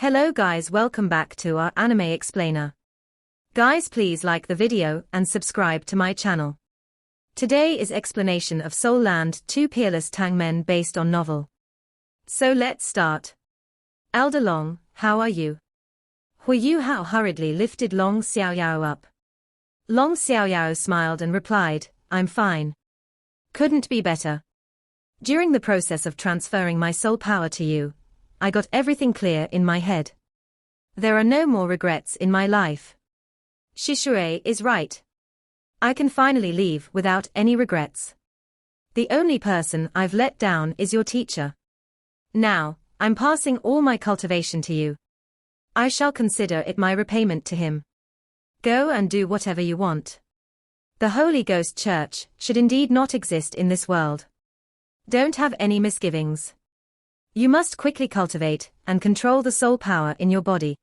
Hello guys, welcome back to our anime explainer. Guys, please like the video and subscribe to my channel. Today is explanation of Soul Land 2 Peerless Tang Men based on novel. So let's start. Elder Long, how are you? Huo Yuhao hurriedly lifted Long Xiao Yao up. Long Xiao Yao smiled and replied, I'm fine. Couldn't be better. During the process of transferring my soul power to you, I got everything clear in my head. There are no more regrets in my life. Shishui is right. I can finally leave without any regrets. The only person I've let down is your teacher. Now, I'm passing all my cultivation to you. I shall consider it my repayment to him. Go and do whatever you want. The Holy Ghost Church should indeed not exist in this world. Don't have any misgivings. You must quickly cultivate and control the soul power in your body.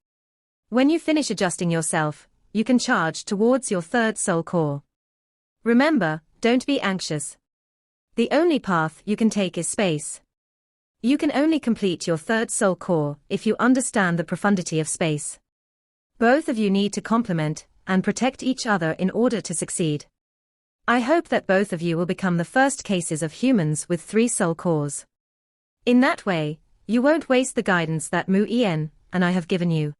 When you finish adjusting yourself, you can charge towards your third soul core. Remember, don't be anxious. The only path you can take is space. You can only complete your third soul core if you understand the profundity of space. Both of you need to complement and protect each other in order to succeed. I hope that both of you will become the first cases of humans with 3 soul cores. In that way, you won't waste the guidance that Mu Yen and I have given you.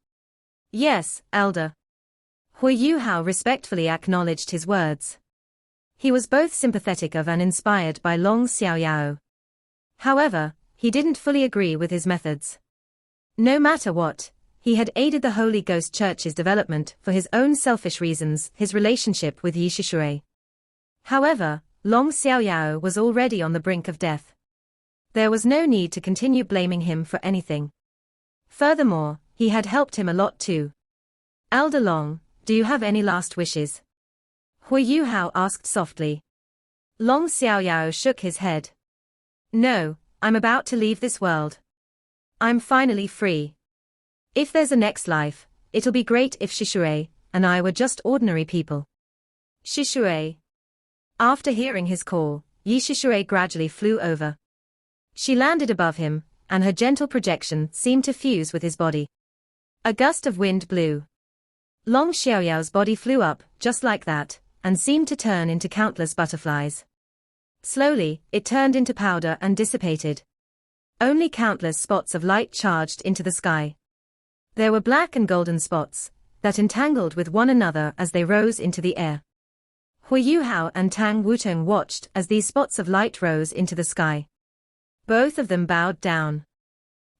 Yes, Elder. Huo Yuhao respectfully acknowledged his words. He was both sympathetic of and inspired by Long Xiao Yao. However, he didn't fully agree with his methods. No matter what, he had aided the Holy Ghost Church's development for his own selfish reasons, his relationship with Yi Shishui. However, Long Xiao Yao was already on the brink of death. There was no need to continue blaming him for anything. Furthermore, he had helped him a lot too. Elder Long, do you have any last wishes? Huo Yuhao asked softly. Long Xiao Yao shook his head. No, I'm about to leave this world. I'm finally free. If there's a next life, it'll be great if Shishui and I were just ordinary people. Shishui. After hearing his call, Yi Shishui gradually flew over. She landed above him, and her gentle projection seemed to fuse with his body. A gust of wind blew. Long Xiao Yao's body flew up, just like that, and seemed to turn into countless butterflies. Slowly, it turned into powder and dissipated. Only countless spots of light charged into the sky. There were black and golden spots that entangled with one another as they rose into the air. Huo Yuhao and Tang Wutong watched as these spots of light rose into the sky. Both of them bowed down.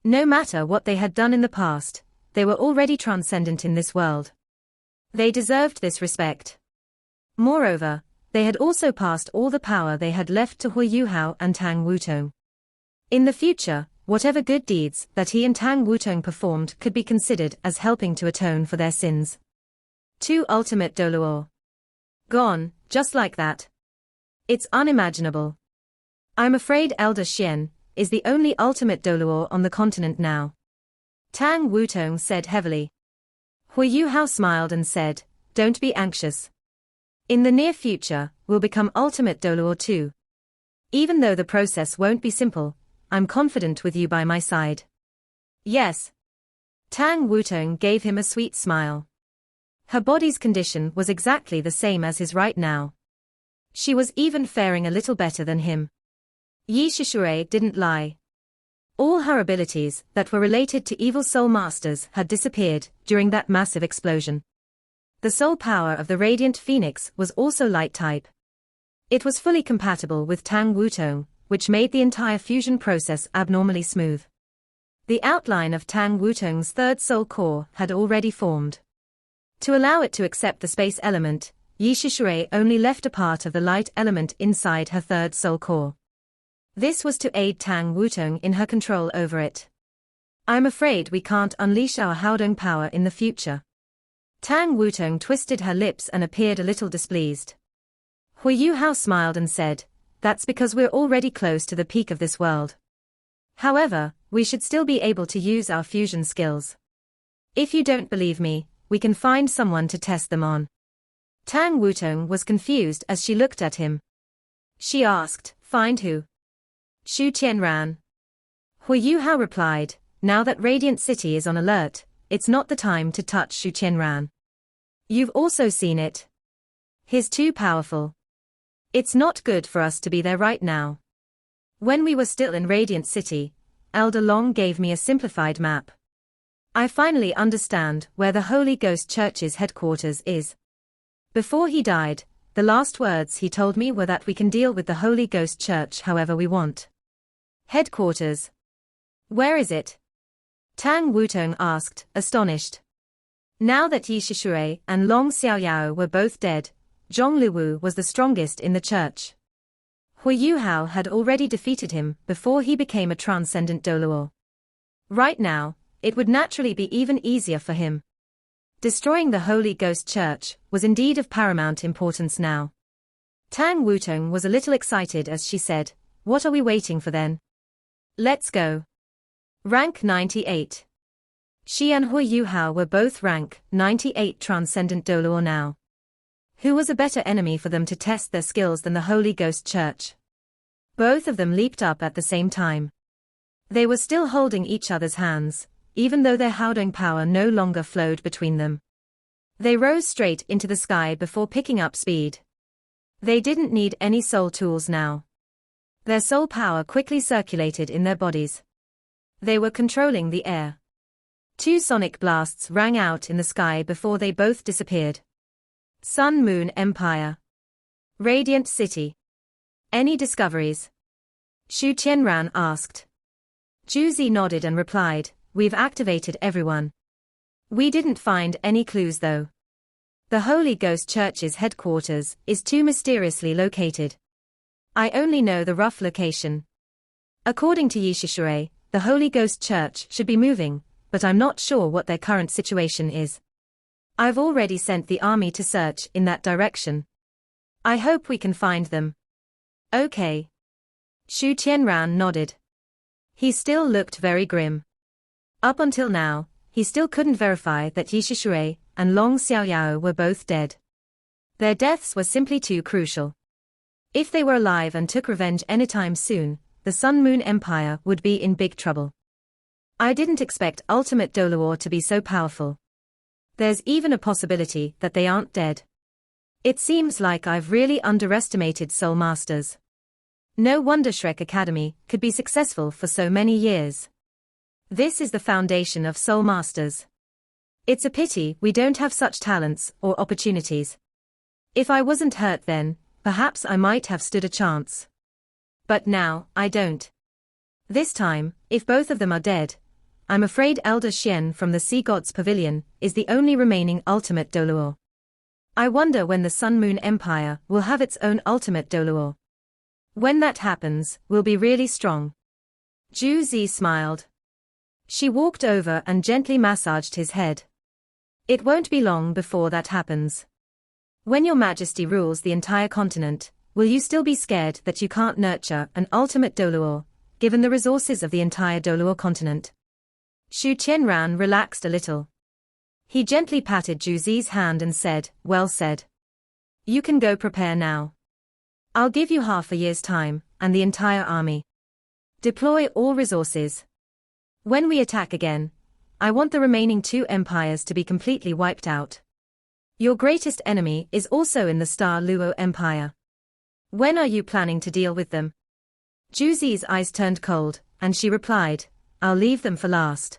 No matter what they had done in the past, they were already transcendent in this world. They deserved this respect. Moreover, they had also passed all the power they had left to Huo Yuhao and Tang Wutong. In the future, whatever good deeds that he and Tang Wutong performed could be considered as helping to atone for their sins. 2 Ultimate Doluo. Gone, just like that. It's unimaginable. I'm afraid Elder Xian is the only ultimate Doluo on the continent now. Tang Wutong said heavily. Huo Yuhao smiled and said, don't be anxious. In the near future, we'll become ultimate Doluo too. Even though the process won't be simple, I'm confident with you by my side. Yes. Tang Wutong gave him a sweet smile. Her body's condition was exactly the same as his right now. She was even faring a little better than him. Yi Shishui didn't lie. All her abilities that were related to evil soul masters had disappeared during that massive explosion. The soul power of the Radiant Phoenix was also light type. It was fully compatible with Tang Wutong, which made the entire fusion process abnormally smooth. The outline of Tang Wutong's third soul core had already formed. To allow it to accept the space element, Yi Shishui only left a part of the light element inside her third soul core. This was to aid Tang Wutong in her control over it. I'm afraid we can't unleash our Haodong power in the future. Tang Wutong twisted her lips and appeared a little displeased. Huo Yuhao smiled and said, that's because we're already close to the peak of this world. However, we should still be able to use our fusion skills. If you don't believe me, we can find someone to test them on. Tang Wutong was confused as she looked at him. She asked, find who? Shu Qianran. Huo Yuhao replied, now that Radiant City is on alert, it's not the time to touch Shu Qianran. You've also seen it. He's too powerful. It's not good for us to be there right now. When we were still in Radiant City, Elder Long gave me a simplified map. I finally understand where the Holy Ghost Church's headquarters is. Before he died, the last words he told me were that we can deal with the Holy Ghost Church however we want. Headquarters. Where is it? Tang Wutong asked, astonished. Now that Yi Shishui and Long Xiao Yao were both dead, Zhong Luwu was the strongest in the church. Huo Yuhao had already defeated him before he became a transcendent Doluo. Right now, it would naturally be even easier for him. Destroying the Holy Ghost Church was indeed of paramount importance now. Tang Wutong was a little excited as she said, "What are we waiting for then? Let's go." Rank 98. She and Huo Yuhao were both rank 98 transcendent Doluo now. Who was a better enemy for them to test their skills than the Holy Ghost Church? Both of them leaped up at the same time. They were still holding each other's hands, even though their Haodong power no longer flowed between them. They rose straight into the sky before picking up speed. They didn't need any soul tools now. Their soul power quickly circulated in their bodies. They were controlling the air. 2 sonic blasts rang out in the sky before they both disappeared. Sun Moon Empire. Radiant City. Any discoveries? Shu Qianran asked. Juzi nodded and replied, "We've activated everyone. We didn't find any clues though. The Holy Ghost Church's headquarters is too mysteriously located. I only know the rough location. According to Yi Shishui, the Holy Ghost Church should be moving, but I'm not sure what their current situation is. I've already sent the army to search in that direction. I hope we can find them." Okay. Shu Qianran nodded. He still looked very grim. Up until now, he still couldn't verify that Yi Shishui and Long Xiao Yao were both dead. Their deaths were simply too crucial. If they were alive and took revenge anytime soon, the Sun Moon Empire would be in big trouble. I didn't expect Ultimate Doluo to be so powerful. There's even a possibility that they aren't dead. It seems like I've really underestimated Soul Masters. No wonder Shrek Academy could be successful for so many years. This is the foundation of Soul Masters. It's a pity we don't have such talents or opportunities. If I wasn't hurt then, perhaps I might have stood a chance. But now, I don't. This time, if both of them are dead, I'm afraid Elder Xian from the Sea God's Pavilion is the only remaining Ultimate Doluo. I wonder when the Sun Moon Empire will have its own Ultimate Doluo. When that happens, we'll be really strong. Ju Zi smiled. She walked over and gently massaged his head. It won't be long before that happens. When your Majesty rules the entire continent, will you still be scared that you can't nurture an Ultimate Doluo, given the resources of the entire Doluo continent? Shu Qianran relaxed a little. He gently patted Ju Zi's hand and said, "Well said. You can go prepare now. I'll give you half a year's time, and the entire army. Deploy all resources. When we attack again, I want the remaining 2 empires to be completely wiped out. Your greatest enemy is also in the Star Luo Empire. When are you planning to deal with them?" Ju Zi's eyes turned cold, and she replied, "I'll leave them for last.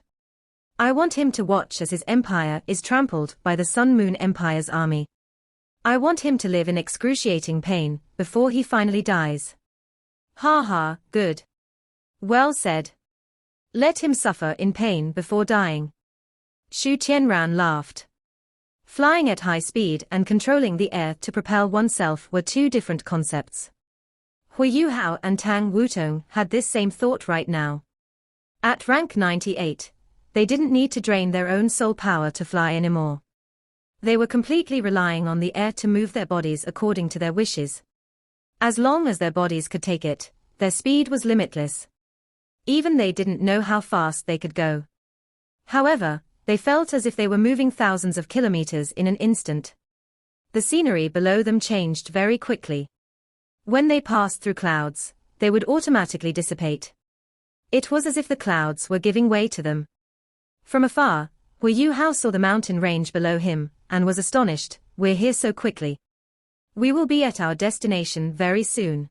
I want him to watch as his empire is trampled by the Sun Moon Empire's army. I want him to live in excruciating pain before he finally dies." Ha ha, good. Well said. Let him suffer in pain before dying. Shu Qianran laughed. Flying at high speed and controlling the air to propel oneself were 2 different concepts. Huo Yuhao and Tang Wutong had this same thought right now. At rank 98, they didn't need to drain their own soul power to fly anymore. They were completely relying on the air to move their bodies according to their wishes. As long as their bodies could take it, their speed was limitless. Even they didn't know how fast they could go. However, they felt as if they were moving thousands of kilometers in an instant. The scenery below them changed very quickly. When they passed through clouds, they would automatically dissipate. It was as if the clouds were giving way to them. From afar, Huo Yuhao saw the mountain range below him, and was astonished. We're here so quickly. We will be at our destination very soon.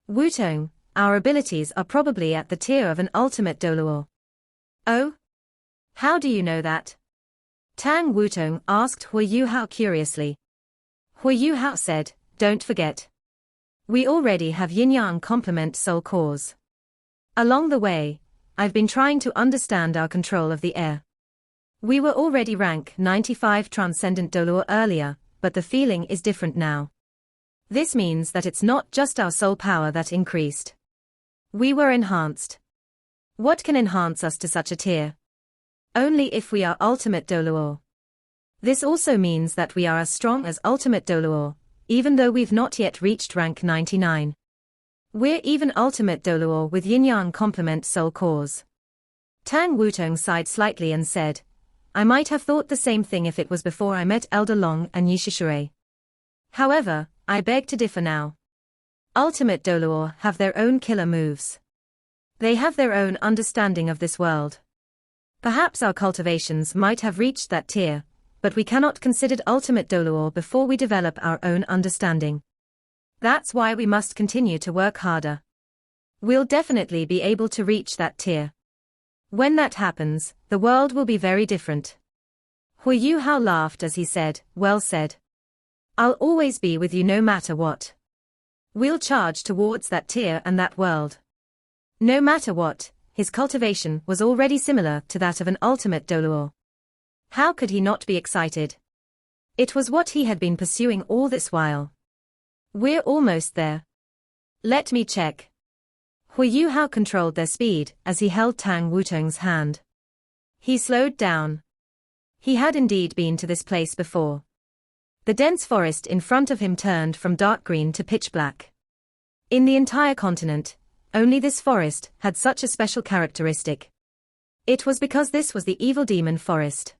Wutong, our abilities are probably at the tier of an ultimate Doluo. Oh? How do you know that? Tang Wutong asked Huo Yuhao curiously. Huo Yuhao said, don't forget. We already have yin-yang complement soul cores. Along the way, I've been trying to understand our control of the air. We were already rank 95 Transcendent Doluo earlier, but the feeling is different now. This means that it's not just our soul power that increased. We were enhanced. What can enhance us to such a tier? Only if we are Ultimate Doluo. This also means that we are as strong as Ultimate Doluo, even though we've not yet reached rank 99. We're even Ultimate Doluo with Yin-Yang complement soul cores. Tang Wutong sighed slightly and said, I might have thought the same thing if it was before I met Elder Long and Yishishure. However, I beg to differ now. Ultimate Doluo have their own killer moves. They have their own understanding of this world. Perhaps our cultivations might have reached that tier, but we cannot consider Ultimate Doluo before we develop our own understanding. That's why we must continue to work harder. We'll definitely be able to reach that tier. When that happens, the world will be very different. Huo Yuhao laughed as he said, well said. I'll always be with you no matter what. We'll charge towards that tier and that world. No matter what, his cultivation was already similar to that of an ultimate Doluo. How could he not be excited? It was what he had been pursuing all this while. We're almost there. Let me check. Huo Yuhao controlled their speed as he held Tang Wutong's hand. He slowed down. He had indeed been to this place before. The dense forest in front of him turned from dark green to pitch black. In the entire continent, only this forest had such a special characteristic. It was because this was the evil demon forest.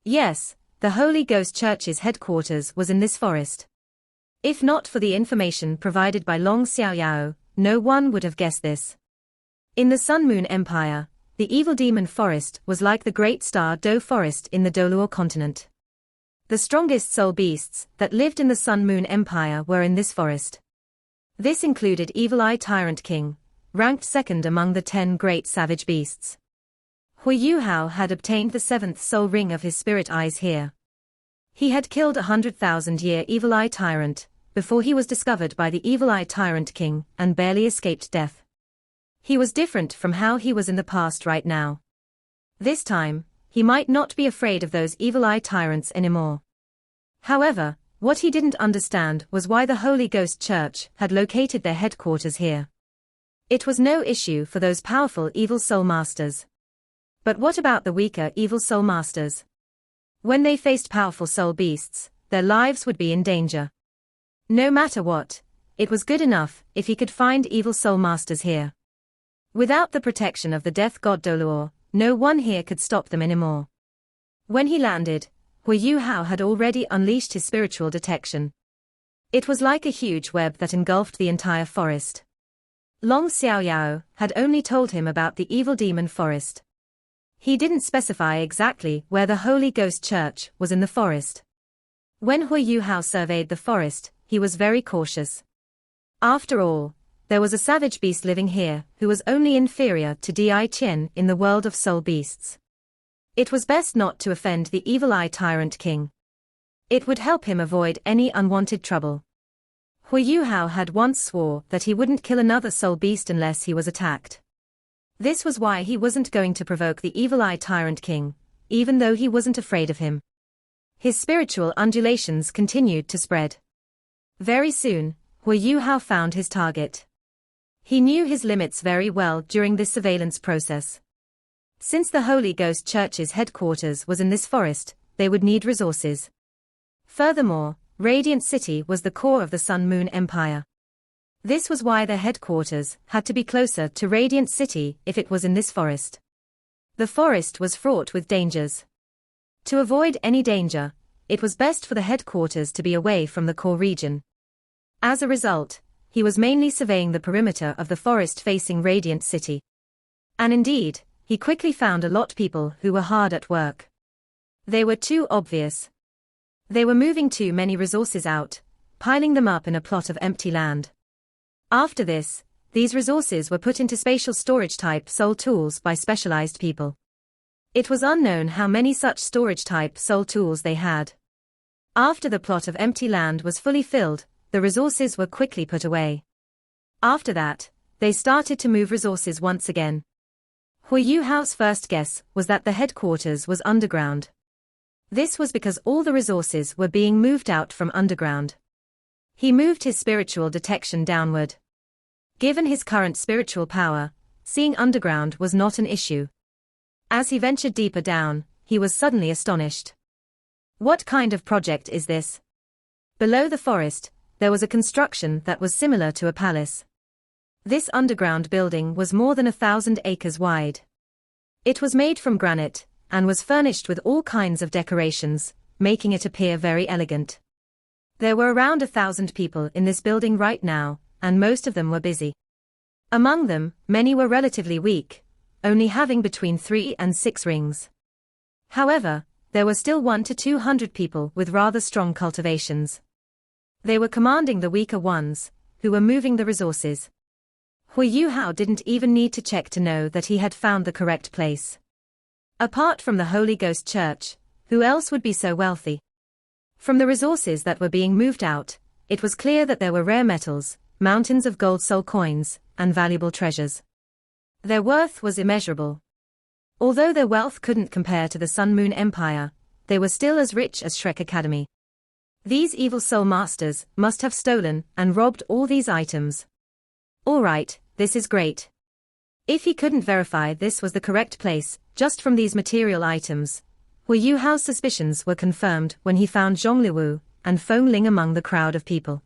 Yes, the Holy Ghost Church's headquarters was in this forest. If not for the information provided by Long Xiao Yao, no one would have guessed this. In the Sun Moon Empire, the evil demon forest was like the great star Do forest in the Doluo continent. The strongest soul beasts that lived in the Sun Moon Empire were in this forest. This included Evil Eye Tyrant King, ranked second among the 10 great savage beasts. Huo Yuhao had obtained the 7th soul ring of his spirit eyes here. He had killed 100,000-year Evil Eye Tyrant before he was discovered by the Evil Eye Tyrant King and barely escaped death. He was different from how he was in the past right now. This time, he might not be afraid of those Evil Eye Tyrants anymore. However, what he didn't understand was why the Holy Ghost Church had located their headquarters here. It was no issue for those powerful evil soul masters. But what about the weaker evil soul masters? When they faced powerful soul beasts, their lives would be in danger. No matter what, it was good enough if he could find evil soul masters here. Without the protection of the death god Doluo, no one here could stop them anymore. When he landed, Huo Yuhao had already unleashed his spiritual detection. It was like a huge web that engulfed the entire forest. Long Xiao Yao had only told him about the evil demon forest. He didn't specify exactly where the Holy Ghost Church was in the forest. When Huo Yuhao surveyed the forest, he was very cautious. After all, there was a savage beast living here who was only inferior to Di Qian in the world of soul beasts. It was best not to offend the Evil Eye Tyrant King. It would help him avoid any unwanted trouble. Huo Yuhao had once swore that he wouldn't kill another soul beast unless he was attacked. This was why he wasn't going to provoke the Evil Eye Tyrant King, even though he wasn't afraid of him. His spiritual undulations continued to spread. Very soon, Huo Yuhao found his target. He knew his limits very well during this surveillance process. Since the Holy Ghost Church's headquarters was in this forest, they would need resources. Furthermore, Radiant City was the core of the Sun Moon Empire. This was why their headquarters had to be closer to Radiant City if it was in this forest. The forest was fraught with dangers. To avoid any danger, it was best for the headquarters to be away from the core region. As a result, he was mainly surveying the perimeter of the forest facing Radiant City. And indeed, he quickly found a lot of people who were hard at work. They were too obvious. They were moving too many resources out, piling them up in a plot of empty land. After this, these resources were put into spatial storage-type soul tools by specialized people. It was unknown how many such storage-type soul tools they had. After the plot of empty land was fully filled, the resources were quickly put away. After that, they started to move resources once again. Huo Yuhao's first guess was that the headquarters was underground. This was because all the resources were being moved out from underground. He moved his spiritual detection downward. Given his current spiritual power, seeing underground was not an issue. As he ventured deeper down, he was suddenly astonished. What kind of project is this? Below the forest, there was a construction that was similar to a palace. This underground building was more than 1,000 acres wide. It was made from granite, and was furnished with all kinds of decorations, making it appear very elegant. There were around 1,000 people in this building right now, and most of them were busy. Among them, many were relatively weak, only having between 3 and 6 rings. However, there were still 100 to 200 people with rather strong cultivations. They were commanding the weaker ones, who were moving the resources. Huo Yuhao didn't even need to check to know that he had found the correct place. Apart from the Holy Ghost Church, who else would be so wealthy? From the resources that were being moved out, it was clear that there were rare metals, mountains of gold soul coins, and valuable treasures. Their worth was immeasurable. Although their wealth couldn't compare to the Sun Moon Empire, they were still as rich as Shrek Academy. These evil soul masters must have stolen and robbed all these items. Alright, this is great. If he couldn't verify this was the correct place, just from these material items, Huo Yuhao's suspicions were confirmed when he found Zhongliwu and Feng Ling among the crowd of people.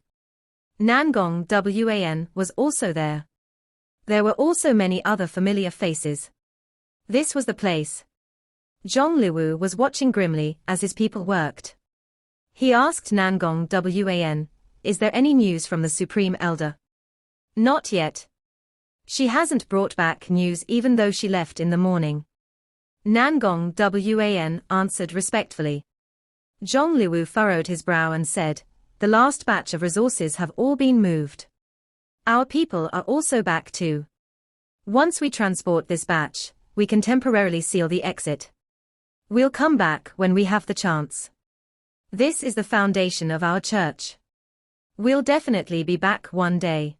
Nangong Wan was also there. There were also many other familiar faces. This was the place. Zhongliwu was watching grimly as his people worked. He asked Nangong Wan, "Is there any news from the Supreme Elder?" "Not yet. She hasn't brought back news even though she left in the morning." Nangong Wan answered respectfully. Zhongliwu furrowed his brow and said, "The last batch of resources have all been moved. Our people are also back too. Once we transport this batch, we can temporarily seal the exit. We'll come back when we have the chance. This is the foundation of our church. We'll definitely be back one day."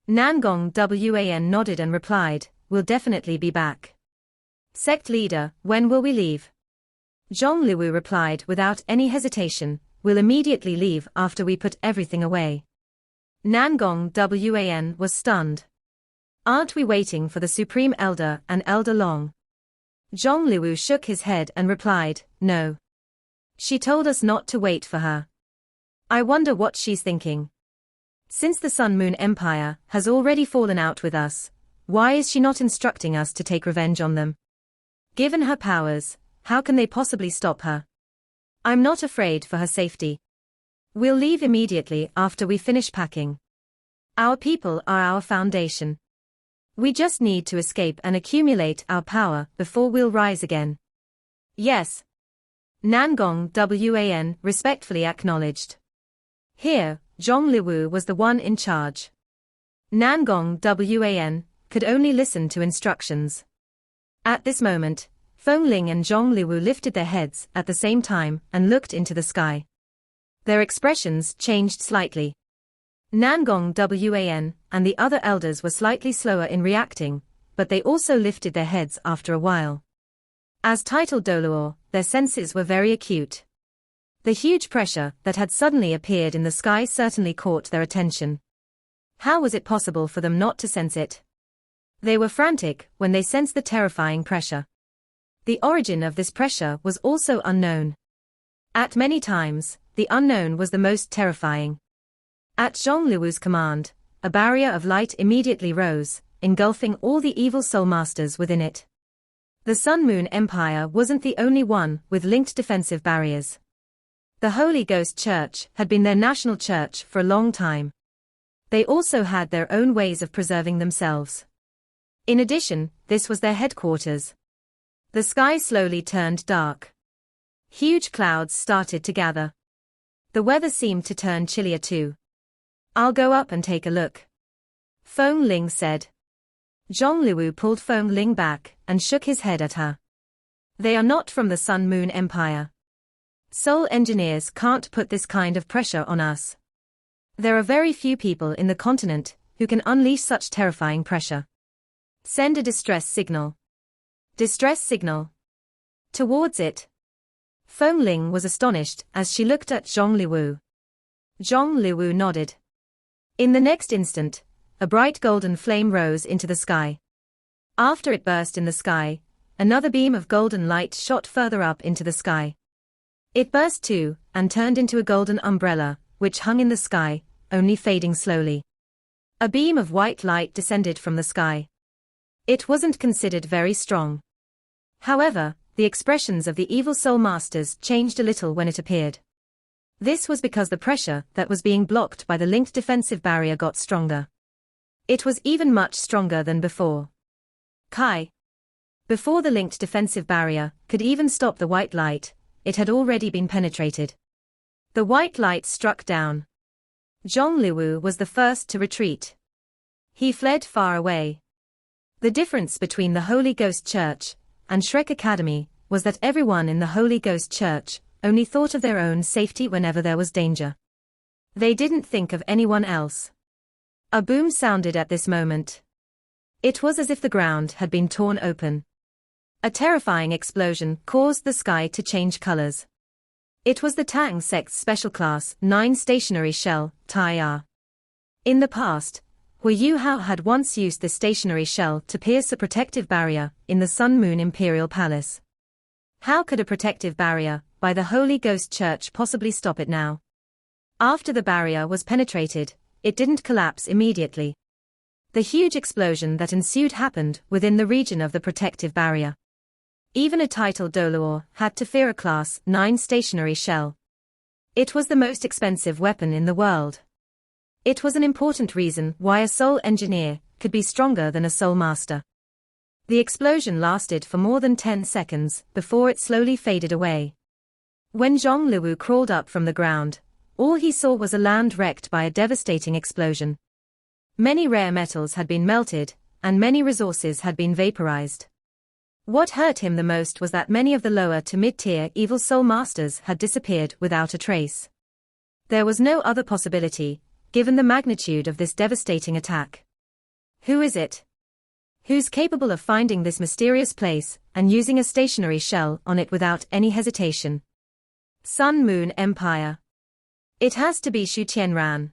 Nangong Wan nodded and replied, "We'll definitely be back." "Sect leader, when will we leave?" Zhongliwu replied without any hesitation, "We'll immediately leave after we put everything away." Nangong Wan was stunned. "Aren't we waiting for the Supreme Elder and Elder Long?" Zhongliwu shook his head and replied, "No. She told us not to wait for her. I wonder what she's thinking. Since the Sun Moon Empire has already fallen out with us, why is she not instructing us to take revenge on them? Given her powers, how can they possibly stop her? I'm not afraid for her safety. We'll leave immediately after we finish packing. Our people are our foundation. We just need to escape and accumulate our power before we'll rise again." "Yes." Nangong Wan respectfully acknowledged. Here, Zhongliwu was the one in charge. Nangong Wan could only listen to instructions. At this moment, Feng Ling and Zhongliwu lifted their heads at the same time and looked into the sky. Their expressions changed slightly. Nangong Wan and the other elders were slightly slower in reacting, but they also lifted their heads after a while. As titled Doluor, their senses were very acute. The huge pressure that had suddenly appeared in the sky certainly caught their attention. How was it possible for them not to sense it? They were frantic when they sensed the terrifying pressure. The origin of this pressure was also unknown. At many times, the unknown was the most terrifying. At Zhongliwu's command, a barrier of light immediately rose, engulfing all the evil soul masters within it. The Sun Moon Empire wasn't the only one with linked defensive barriers. The Holy Ghost Church had been their national church for a long time. They also had their own ways of preserving themselves. In addition, this was their headquarters. The sky slowly turned dark. Huge clouds started to gather. The weather seemed to turn chillier too. "I'll go up and take a look," Feng Ling said. Zhong Liwu pulled Feng Ling back and shook his head at her. "They are not from the Sun Moon Empire. Soul engineers can't put this kind of pressure on us. There are very few people in the continent who can unleash such terrifying pressure. Send a distress signal." "Distress signal? Towards it?" Feng Ling was astonished as she looked at Zhong Liwu. Zhong Liwu nodded. In the next instant, a bright golden flame rose into the sky. After it burst in the sky, another beam of golden light shot further up into the sky. It burst too, and turned into a golden umbrella, which hung in the sky, only fading slowly. A beam of white light descended from the sky. It wasn't considered very strong. However, the expressions of the evil soul masters changed a little when it appeared. This was because the pressure that was being blocked by the linked defensive barrier got stronger. It was even much stronger than before. Kai. Before the linked defensive barrier could even stop the white light, it had already been penetrated. The white light struck down. Zhong Liwu was the first to retreat. He fled far away. The difference between the Holy Ghost Church and Shrek Academy was that everyone in the Holy Ghost Church only thought of their own safety whenever there was danger. They didn't think of anyone else. A boom sounded at this moment. It was as if the ground had been torn open. A terrifying explosion caused the sky to change colors. It was the Tang sect's special class 9 stationary shell, Tai. In the past, Huo Yuhao had once used this stationary shell to pierce a protective barrier in the Sun Moon Imperial Palace. How could a protective barrier by the Holy Ghost Church possibly stop it now? After the barrier was penetrated, it didn't collapse immediately. The huge explosion that ensued happened within the region of the protective barrier. Even a titled Doluor had to fear a Class 9 stationary shell. It was the most expensive weapon in the world. It was an important reason why a soul engineer could be stronger than a soul master. The explosion lasted for more than 10 seconds before it slowly faded away. When Zhong Liwu crawled up from the ground, all he saw was a land wrecked by a devastating explosion. Many rare metals had been melted, and many resources had been vaporized. What hurt him the most was that many of the lower to mid-tier evil soul masters had disappeared without a trace. There was no other possibility, given the magnitude of this devastating attack. Who is it? Who's capable of finding this mysterious place and using a stationary shell on it without any hesitation? Sun Moon Empire. It has to be Xu Tianran.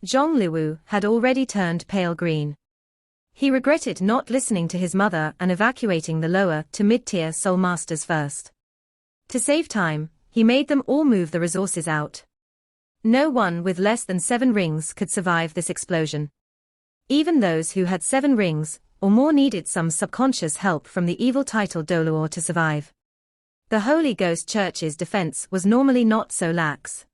Zhong Liwu had already turned pale green. He regretted not listening to his mother and evacuating the lower to mid-tier soul masters first. To save time, he made them all move the resources out. No one with less than 7 rings could survive this explosion. Even those who had 7 rings or more needed some subconscious help from the evil title Doluor to survive. The Holy Ghost Church's defense was normally not so lax.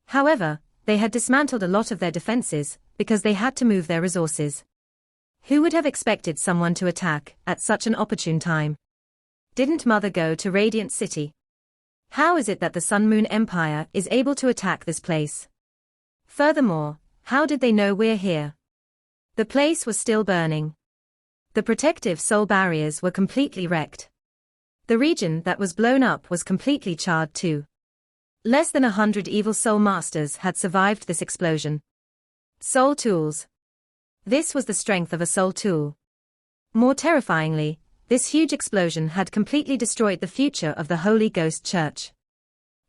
However, they had dismantled a lot of their defenses because they had to move their resources. Who would have expected someone to attack at such an opportune time? Didn't Mother go to Radiant City? How is it that the Sun Moon Empire is able to attack this place? Furthermore, how did they know we're here? The place was still burning. The protective soul barriers were completely wrecked. The region that was blown up was completely charred too. Less than 100 evil soul masters had survived this explosion. Soul tools. This was the strength of a soul tool. More terrifyingly, this huge explosion had completely destroyed the future of the Holy Ghost Church.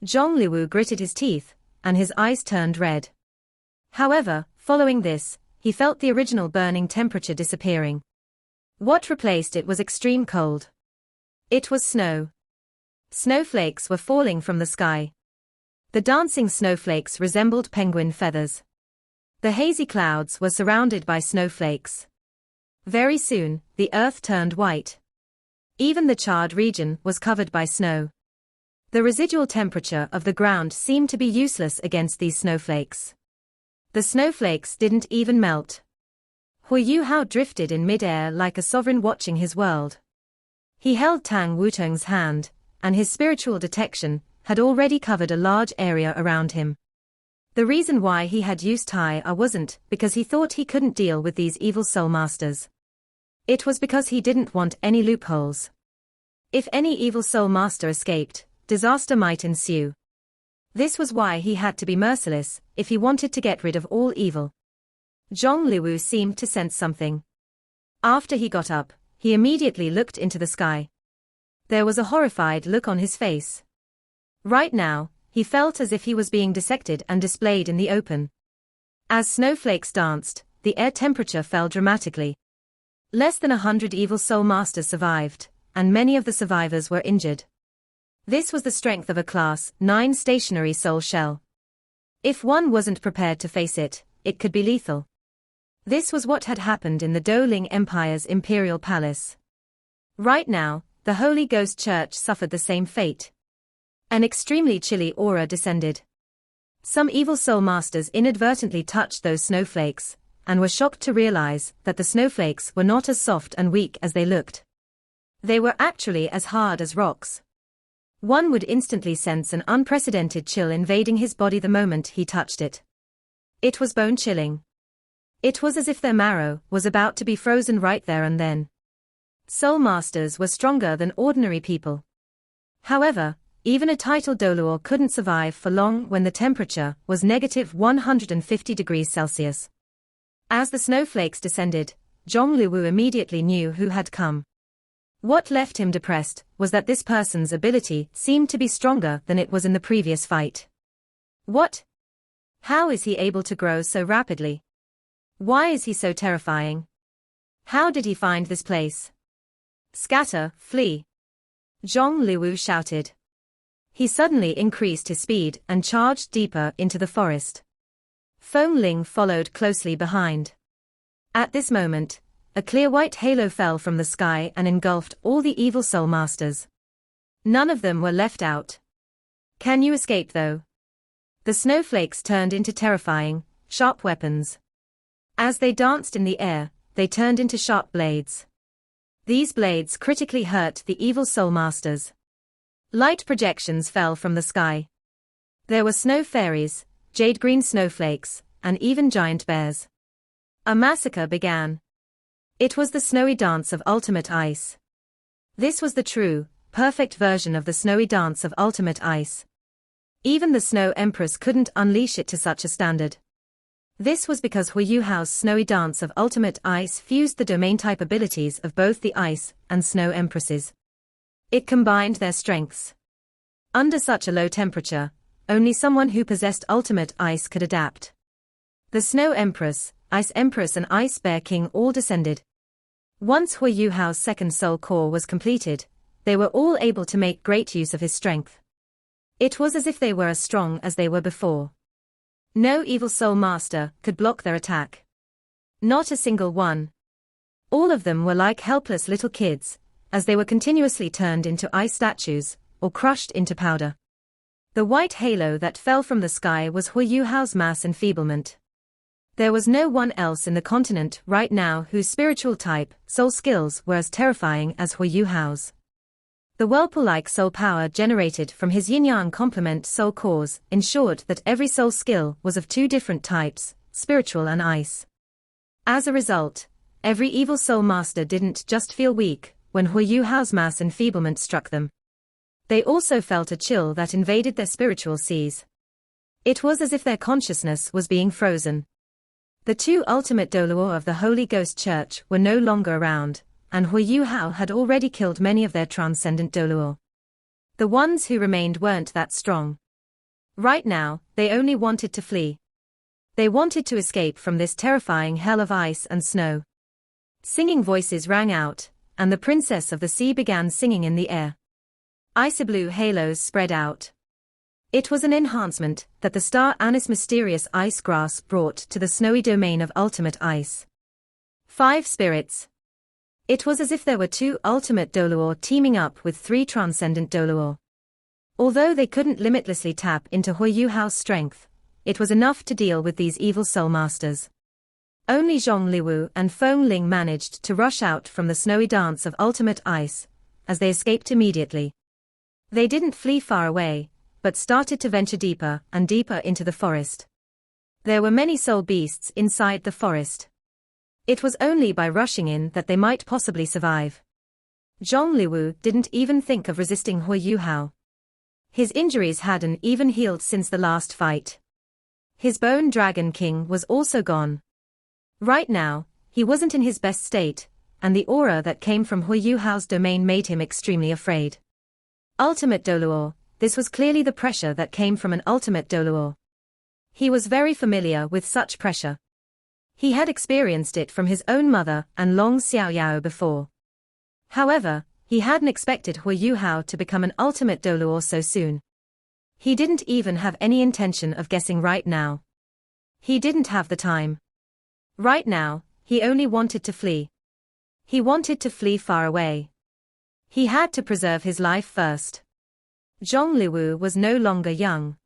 Zhong Liwu gritted his teeth, and his eyes turned red. However, following this, he felt the original burning temperature disappearing. What replaced it was extreme cold. It was snow. Snowflakes were falling from the sky. The dancing snowflakes resembled penguin feathers. The hazy clouds were surrounded by snowflakes. Very soon, the earth turned white. Even the charred region was covered by snow. The residual temperature of the ground seemed to be useless against these snowflakes. The snowflakes didn't even melt. Huo Yuhao drifted in mid-air like a sovereign watching his world. He held Tang Wutong's hand, and his spiritual detection had already covered a large area around him. The reason why he had used Tai wasn't because he thought he couldn't deal with these evil soul masters. It was because he didn't want any loopholes. If any evil soul master escaped, disaster might ensue. This was why he had to be merciless if he wanted to get rid of all evil. Zhong Liwu seemed to sense something. After he got up, he immediately looked into the sky. There was a horrified look on his face. Right now, he felt as if he was being dissected and displayed in the open. As snowflakes danced, the air temperature fell dramatically. Less than 100 evil soul masters survived, and many of the survivors were injured. This was the strength of a Class 9 stationary soul shell. If one wasn't prepared to face it, it could be lethal. This was what had happened in the Douling Empire's imperial palace. Right now, the Holy Ghost Church suffered the same fate. An extremely chilly aura descended. Some evil soul masters inadvertently touched those snowflakes, and were shocked to realize that the snowflakes were not as soft and weak as they looked. They were actually as hard as rocks. One would instantly sense an unprecedented chill invading his body the moment he touched it. It was bone-chilling. It was as if their marrow was about to be frozen right there and then. Soul masters were stronger than ordinary people. However, even a titled Doluo couldn't survive for long when the temperature was negative 150 degrees Celsius. As the snowflakes descended, Zhong Liwu immediately knew who had come. What left him depressed was that this person's ability seemed to be stronger than it was in the previous fight. What? How is he able to grow so rapidly? Why is he so terrifying? How did he find this place? Scatter, flee! Zhong Liwu shouted. He suddenly increased his speed and charged deeper into the forest. Feng Ling followed closely behind. At this moment, a clear white halo fell from the sky and engulfed all the evil soul masters. None of them were left out. Can you escape though? The snowflakes turned into terrifying, sharp weapons. As they danced in the air, they turned into sharp blades. These blades critically hurt the evil soul masters. Light projections fell from the sky. There were snow fairies, jade-green snowflakes, and even giant bears. A massacre began. It was the snowy dance of ultimate ice. This was the true, perfect version of the snowy dance of ultimate ice. Even the Snow Empress couldn't unleash it to such a standard. This was because Huo Yuhao's snowy dance of ultimate ice fused the domain-type abilities of both the Ice and Snow Empresses. It combined their strengths. Under such a low temperature, only someone who possessed ultimate ice could adapt. The Snow Empress, Ice Empress and Ice Bear King all descended. Once Huo Yuhao's second soul core was completed, they were all able to make great use of his strength. It was as if they were as strong as they were before. No evil soul master could block their attack. Not a single one. All of them were like helpless little kids, as they were continuously turned into ice statues, or crushed into powder. The white halo that fell from the sky was Huo Yuhao's mass enfeeblement. There was no one else in the continent right now whose spiritual type, soul skills were as terrifying as Huo Yuhao's. The whirlpool-like soul power generated from his yin-yang complement soul cores ensured that every soul skill was of two different types, spiritual and ice. As a result, every evil soul master didn't just feel weak when Huo Yuhao's mass enfeeblement struck them. They also felt a chill that invaded their spiritual seas. It was as if their consciousness was being frozen. The two ultimate Doluo of the Holy Ghost Church were no longer around, and Huo Yuhao had already killed many of their transcendent Doluo. The ones who remained weren't that strong. Right now, they only wanted to flee. They wanted to escape from this terrifying hell of ice and snow. Singing voices rang out, and the Princess of the Sea began singing in the air. Icy blue halos spread out. It was an enhancement that the star Anise mysterious ice grass brought to the snowy domain of ultimate ice. 5 spirits. It was as if there were 2 ultimate Doluo teaming up with 3 transcendent Doluo. Although they couldn't limitlessly tap into Huo Yuhao's strength, it was enough to deal with these evil soul masters. Only Zhong Liwu and Feng Ling managed to rush out from the snowy dance of ultimate ice, as they escaped immediately. They didn't flee far away, but started to venture deeper and deeper into the forest. There were many soul beasts inside the forest. It was only by rushing in that they might possibly survive. Zhong Liwu didn't even think of resisting Huo Yuhao. His injuries hadn't even healed since the last fight. His Bone Dragon King was also gone. Right now, he wasn't in his best state, and the aura that came from Huo Yuhao's domain made him extremely afraid. Ultimate Doluo, this was clearly the pressure that came from an ultimate Doluo. He was very familiar with such pressure. He had experienced it from his own mother and Long Xiao Yao before. However, he hadn't expected Huo Yuhao to become an ultimate Doluo so soon. He didn't even have any intention of guessing right now. He didn't have the time. Right now, he only wanted to flee. He wanted to flee far away. He had to preserve his life first. Zhong Liwu was no longer young.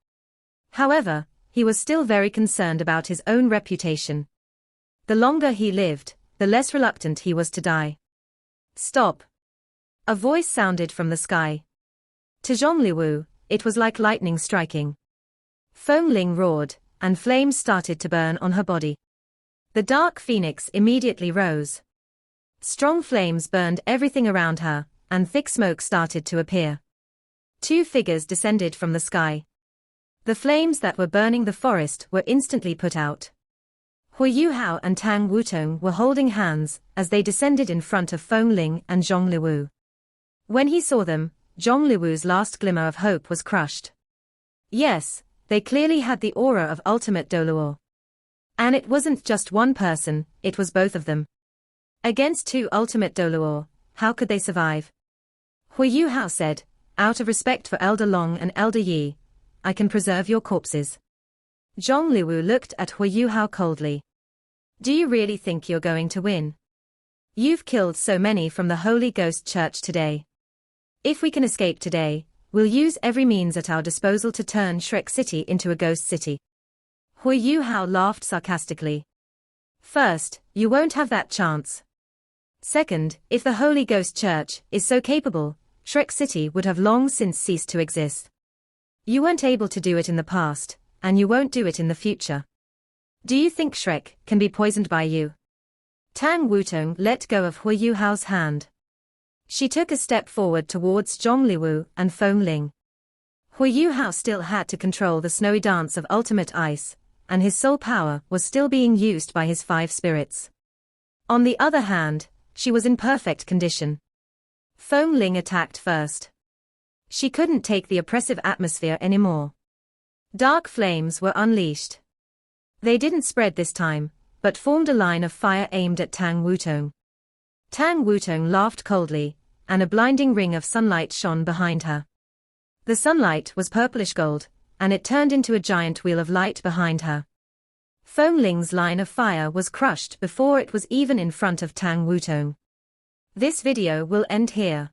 However, he was still very concerned about his own reputation. The longer he lived, the less reluctant he was to die. Stop! A voice sounded from the sky. To Zhong Liwu, it was like lightning striking. Feng Ling roared, and flames started to burn on her body. The dark phoenix immediately rose. Strong flames burned everything around her, and thick smoke started to appear. Two figures descended from the sky. The flames that were burning the forest were instantly put out. Huo Yuhao and Tang Wutong were holding hands as they descended in front of Feng Ling and Zhong Liwu. When he saw them, Zhong Liwu's last glimmer of hope was crushed. Yes, they clearly had the aura of ultimate Doluo. And it wasn't just one person, it was both of them. Against two ultimate Doluo, how could they survive? Huo Yuhao said, out of respect for Elder Long and Elder Yi, I can preserve your corpses. Zhong Liwu looked at Huo Yuhao coldly. Do you really think you're going to win? You've killed so many from the Holy Ghost Church today. If we can escape today, we'll use every means at our disposal to turn Shrek City into a ghost city. Huo Yuhao laughed sarcastically. First, you won't have that chance. Second, if the Holy Ghost Church is so capable, Shrek City would have long since ceased to exist. You weren't able to do it in the past, and you won't do it in the future. Do you think Shrek can be poisoned by you? Tang Wutong let go of Huo Yuhao's hand. She took a step forward towards Zhong Liwu and Feng Ling. Huo Yuhao still had to control the snowy dance of ultimate ice, and his soul power was still being used by his 5 spirits. On the other hand, she was in perfect condition. Feng Ling attacked first. She couldn't take the oppressive atmosphere anymore. Dark flames were unleashed. They didn't spread this time, but formed a line of fire aimed at Tang Wutong. Tang Wutong laughed coldly, and a blinding ring of sunlight shone behind her. The sunlight was purplish gold, and it turned into a giant wheel of light behind her. Feng Ling's line of fire was crushed before it was even in front of Tang Wutong. This video will end here.